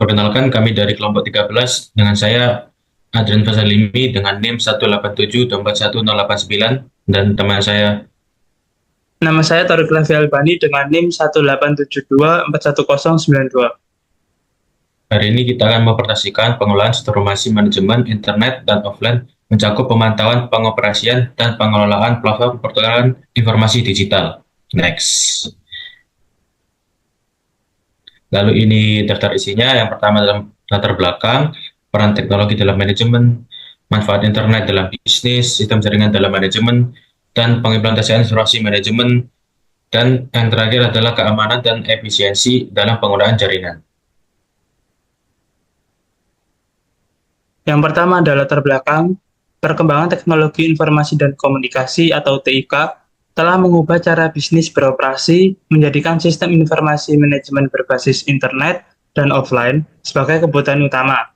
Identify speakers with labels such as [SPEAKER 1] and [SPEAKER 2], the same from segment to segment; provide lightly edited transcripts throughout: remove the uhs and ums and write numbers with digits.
[SPEAKER 1] Perkenalkan, kami dari kelompok 13 dengan saya Adrian Fasalimi dengan NIM 187241089 dan teman saya.
[SPEAKER 2] Nama saya Tariq Lavi Albani dengan NIM 187241092.
[SPEAKER 1] Hari ini kita akan mempresentasikan pengolahan transformasi manajemen internet dan offline mencakup pemantauan pengoperasian dan pengelolaan platform pertukaran informasi digital. Next. Lalu ini daftar isinya. Yang pertama dalam latar belakang, peran teknologi dalam manajemen, manfaat internet dalam bisnis, sistem jaringan dalam manajemen, dan pengimplementasian informasi manajemen, dan yang terakhir adalah keamanan dan efisiensi dalam penggunaan jaringan.
[SPEAKER 2] Yang pertama adalah latar belakang, perkembangan teknologi informasi dan komunikasi atau TIK telah mengubah cara bisnis beroperasi, menjadikan sistem informasi manajemen berbasis internet dan offline sebagai kebutuhan utama.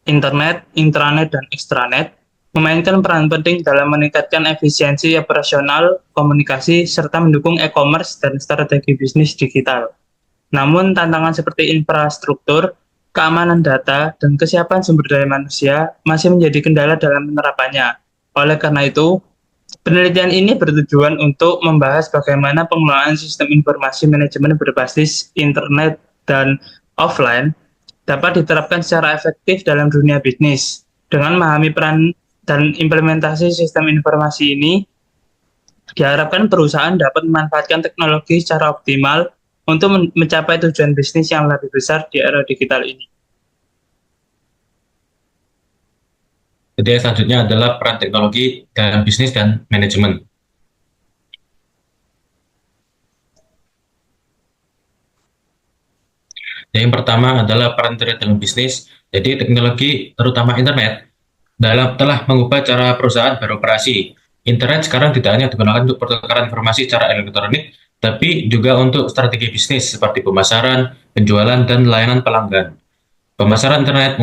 [SPEAKER 2] Internet, intranet, dan extranet memainkan peran penting dalam meningkatkan efisiensi operasional, komunikasi, serta mendukung e-commerce dan strategi bisnis digital. Namun, tantangan seperti infrastruktur, keamanan data, dan kesiapan sumber daya manusia masih menjadi kendala dalam penerapannya. Oleh karena itu, penelitian ini bertujuan untuk membahas bagaimana pengelolaan sistem informasi manajemen berbasis internet dan offline dapat diterapkan secara efektif dalam dunia bisnis. Dengan memahami peran dan implementasi sistem informasi ini, diharapkan perusahaan dapat memanfaatkan teknologi secara optimal untuk mencapai tujuan bisnis yang lebih besar di era digital ini.
[SPEAKER 1] Jadi yang selanjutnya adalah peran teknologi dalam bisnis dan manajemen. Yang pertama adalah peran internet dalam bisnis. Jadi teknologi, terutama internet, telah mengubah cara perusahaan beroperasi. Internet sekarang tidak hanya digunakan untuk pertukaran informasi secara elektronik, tapi juga untuk strategi bisnis seperti pemasaran, penjualan, dan layanan pelanggan. Pemasaran internet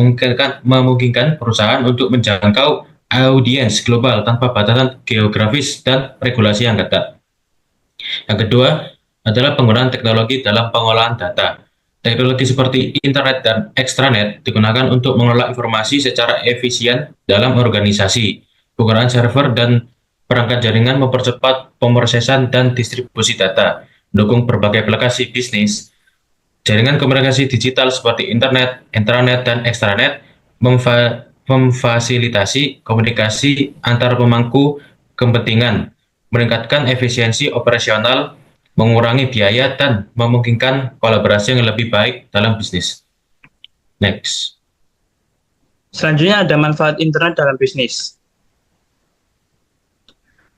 [SPEAKER 1] memungkinkan perusahaan untuk menjangkau audiens global tanpa batasan geografis dan regulasi yang ketat. Yang kedua adalah penggunaan teknologi dalam pengolahan data. Teknologi seperti internet dan extranet digunakan untuk mengelola informasi secara efisien dalam organisasi. Penggunaan server dan perangkat jaringan mempercepat pemrosesan dan distribusi data, mendukung berbagai aplikasi bisnis. Jaringan komunikasi digital seperti internet, intranet, dan extranet memfasilitasi komunikasi antar pemangku kepentingan, meningkatkan efisiensi operasional, mengurangi biaya, dan memungkinkan kolaborasi yang lebih baik dalam bisnis. Next.
[SPEAKER 2] Selanjutnya ada manfaat internet dalam bisnis.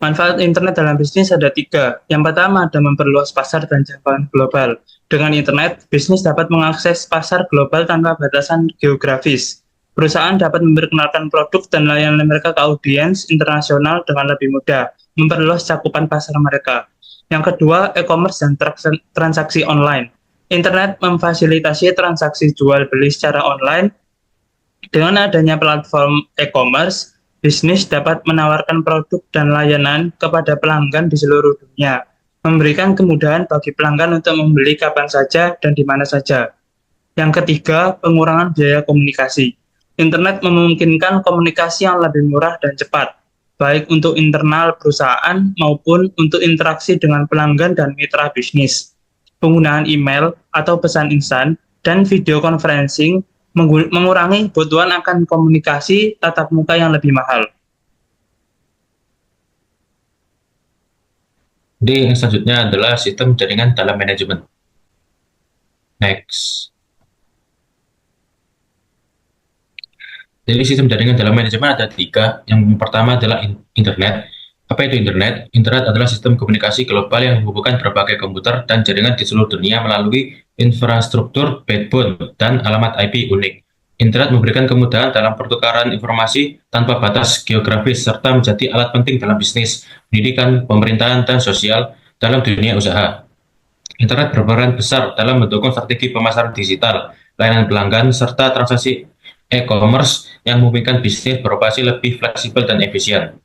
[SPEAKER 2] Manfaat internet dalam bisnis ada 3. Yang pertama ada memperluas pasar dan jangkauan global. Dengan internet, bisnis dapat mengakses pasar global tanpa batasan geografis. Perusahaan dapat memperkenalkan produk dan layanan mereka ke audiens internasional dengan lebih mudah, memperluas cakupan pasar mereka. Yang kedua, e-commerce dan transaksi online. Internet memfasilitasi transaksi jual beli secara online. Dengan adanya platform e-commerce, bisnis dapat menawarkan produk dan layanan kepada pelanggan di seluruh dunia, memberikan kemudahan bagi pelanggan untuk membeli kapan saja dan di mana saja. Yang ketiga, pengurangan biaya komunikasi. Internet memungkinkan komunikasi yang lebih murah dan cepat, baik untuk internal perusahaan maupun untuk interaksi dengan pelanggan dan mitra bisnis. Penggunaan email atau pesan instan dan video conferencing mengurangi kebutuhan akan komunikasi tatap muka yang lebih mahal.
[SPEAKER 1] Jadi yang selanjutnya adalah sistem jaringan dalam manajemen. Next. Jadi sistem jaringan dalam manajemen ada 3. Yang pertama adalah internet. Apa itu internet? Internet adalah sistem komunikasi global yang menghubungkan berbagai komputer dan jaringan di seluruh dunia melalui infrastruktur backbone dan alamat IP unik. Internet memberikan kemudahan dalam pertukaran informasi tanpa batas geografis serta menjadi alat penting dalam bisnis, pendidikan, pemerintahan, dan sosial dalam dunia usaha. Internet berperan besar dalam mendukung strategi pemasaran digital, layanan pelanggan, serta transaksi e-commerce yang memungkinkan bisnis beroperasi lebih fleksibel dan efisien.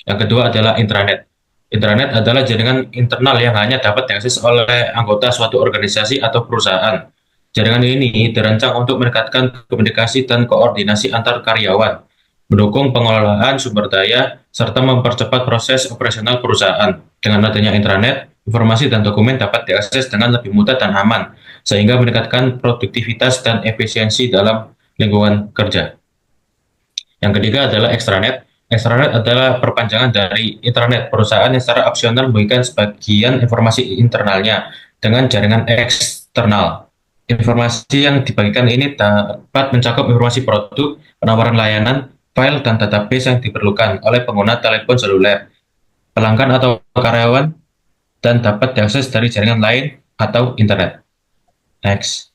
[SPEAKER 1] Yang kedua adalah intranet. Intranet adalah jaringan internal yang hanya dapat diakses oleh anggota suatu organisasi atau perusahaan. Jaringan ini dirancang untuk meningkatkan komunikasi dan koordinasi antar karyawan, mendukung pengelolaan sumber daya, serta mempercepat proses operasional perusahaan. Dengan adanya intranet, informasi dan dokumen dapat diakses dengan lebih mudah dan aman, sehingga meningkatkan produktivitas dan efisiensi dalam lingkungan kerja. Yang ketiga adalah extranet. Extranet adalah perpanjangan dari intranet, perusahaan yang secara opsional membagikan sebagian informasi internalnya dengan jaringan eksternal. Informasi yang dibagikan ini dapat mencakup informasi produk, penawaran layanan, file, dan database yang diperlukan oleh pengguna telepon seluler, pelanggan atau karyawan, dan dapat diakses dari jaringan lain atau internet. Next.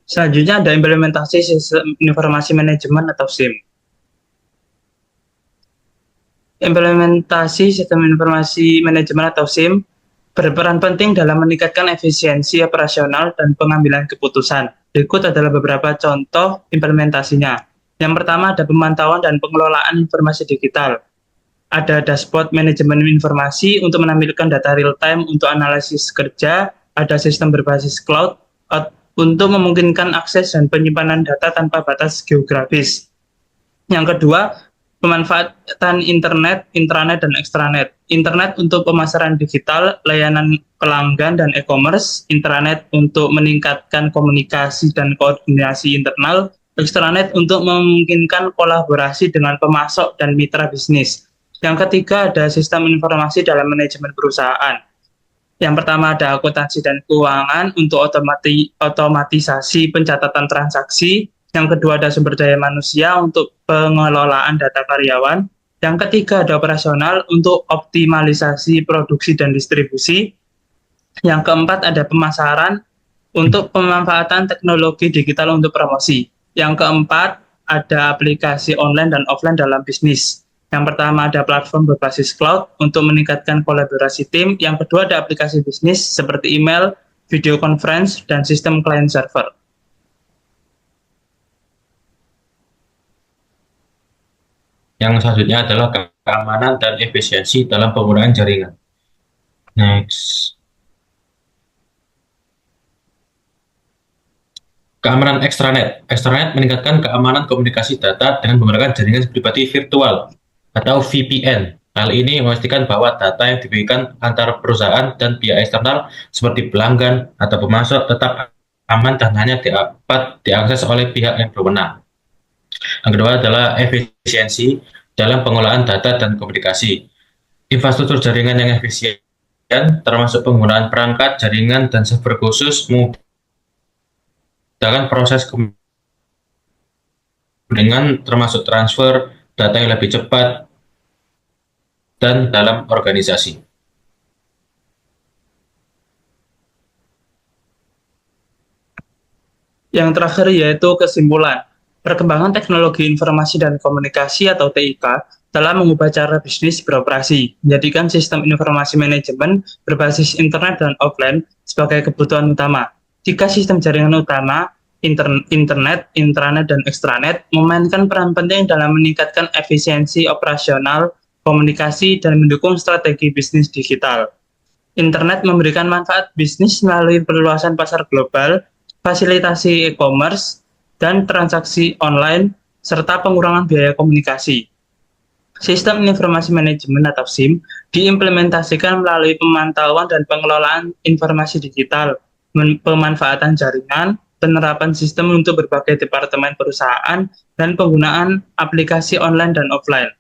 [SPEAKER 2] Selanjutnya ada implementasi sistem informasi manajemen atau SIM. Implementasi sistem informasi manajemen atau SIM berperan penting dalam meningkatkan efisiensi operasional dan pengambilan keputusan. Berikut adalah beberapa contoh implementasinya. Yang pertama ada pemantauan dan pengelolaan informasi digital. Ada dashboard manajemen informasi untuk menampilkan data real-time untuk analisis kerja, ada sistem berbasis cloud untuk memungkinkan akses dan penyimpanan data tanpa batas geografis. Yang kedua, pemanfaatan internet, intranet, dan extranet. Internet untuk pemasaran digital, layanan pelanggan, dan e-commerce. Intranet untuk meningkatkan komunikasi dan koordinasi internal. Extranet untuk memungkinkan kolaborasi dengan pemasok dan mitra bisnis. Yang ketiga ada sistem informasi dalam manajemen perusahaan. Yang pertama ada akuntansi dan keuangan untuk otomatisasi pencatatan transaksi. Yang kedua ada sumber daya manusia untuk pengelolaan data karyawan. Yang ketiga ada operasional untuk optimalisasi produksi dan distribusi. Yang keempat ada pemasaran untuk pemanfaatan teknologi digital untuk promosi. Yang keempat ada aplikasi online dan offline dalam bisnis. Yang pertama ada platform berbasis cloud untuk meningkatkan kolaborasi tim. Yang kedua ada aplikasi bisnis seperti email, video conference, dan sistem client server.
[SPEAKER 1] Yang selanjutnya adalah keamanan dan efisiensi dalam penggunaan jaringan. Next. Keamanan extranet. Extranet meningkatkan keamanan komunikasi data dengan menggunakan jaringan pribadi virtual atau VPN. Hal ini memastikan bahwa data yang diberikan antara perusahaan dan pihak eksternal seperti pelanggan atau pemasok tetap aman dan hanya dapat diakses oleh pihak yang berwenang. Yang kedua adalah efisiensi dalam pengolahan data dan komunikasi. Infrastruktur jaringan yang efisien, termasuk penggunaan perangkat, jaringan, dan server khusus, memudahkan proses dengan termasuk transfer data yang lebih cepat dan dalam organisasi.
[SPEAKER 2] Yang terakhir yaitu kesimpulan. Perkembangan teknologi informasi dan komunikasi atau TIK telah mengubah cara bisnis beroperasi, menjadikan sistem informasi manajemen berbasis internet dan offline sebagai kebutuhan utama. Jika sistem jaringan utama, internet, intranet, dan extranet memainkan peran penting dalam meningkatkan efisiensi operasional, komunikasi, dan mendukung strategi bisnis digital. Internet memberikan manfaat bisnis melalui perluasan pasar global, fasilitasi e-commerce, dan transaksi online, serta pengurangan biaya komunikasi. Sistem informasi manajemen atau SIM diimplementasikan melalui pemantauan dan pengelolaan informasi digital, pemanfaatan jaringan, penerapan sistem untuk berbagai departemen perusahaan, dan penggunaan aplikasi online dan offline.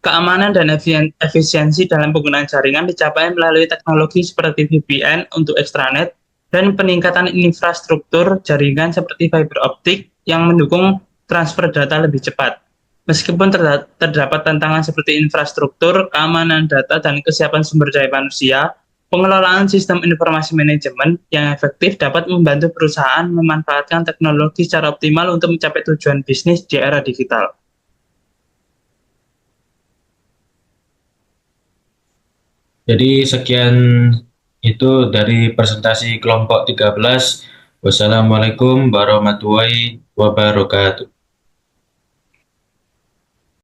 [SPEAKER 2] Keamanan dan efisiensi dalam penggunaan jaringan dicapai melalui teknologi seperti VPN untuk extranet dan peningkatan infrastruktur jaringan seperti fiber optik yang mendukung transfer data lebih cepat. Meskipun terdapat tantangan seperti infrastruktur, keamanan data, dan kesiapan sumber daya manusia, pengelolaan sistem informasi manajemen yang efektif dapat membantu perusahaan memanfaatkan teknologi secara optimal untuk mencapai tujuan bisnis di era digital.
[SPEAKER 1] Jadi sekian itu dari presentasi kelompok 13. Wassalamualaikum warahmatullahi wabarakatuh.